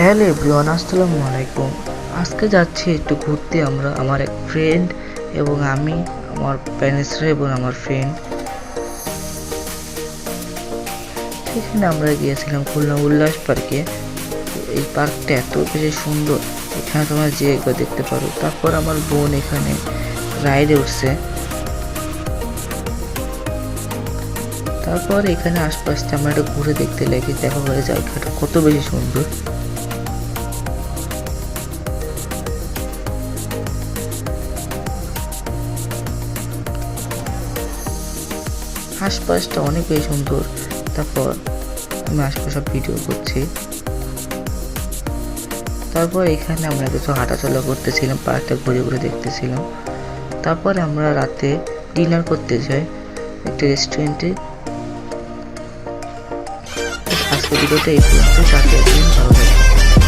Hello everyone, আসসালামু আলাইকুম। আজকে যাচ্ছি একটু ঘুরতে। আমরা আমার এক ফ্রেন্ড এবং আমি, আমার প্যারেন্টসরা এবং আমার ফ্রেন্ড, সেখানে আমরা গিয়েছিলাম খুলনা উল্লাস পার্কে। এই পার্কটা এত বেশি সুন্দর, এখানে তোমরা যে একবার দেখতে পারো। তারপর আমার বোন এখানে রাইডে উঠছে। তারপর এখানে আশপাশটা আমরা একটা ঘুরে দেখতে লাগি, দেখা হয়ে জায়গাটা কত বেশি সুন্দর। আশপাশটা অনেক বেশি সুন্দর। তারপর আমি আশপাশে ভিডিও করছি। তারপর এখানে আমরা কিছু হাঁটাচলা করতেছিলাম, পার্কটা ঘুরে ঘুরে দেখতেছিলাম। তারপর আমরা রাতে ডিনার করতে যাই একটা রেস্টুরেন্টে। আজকের ভিডিওটা এই পর্যন্ত। ভালো থাকবেন।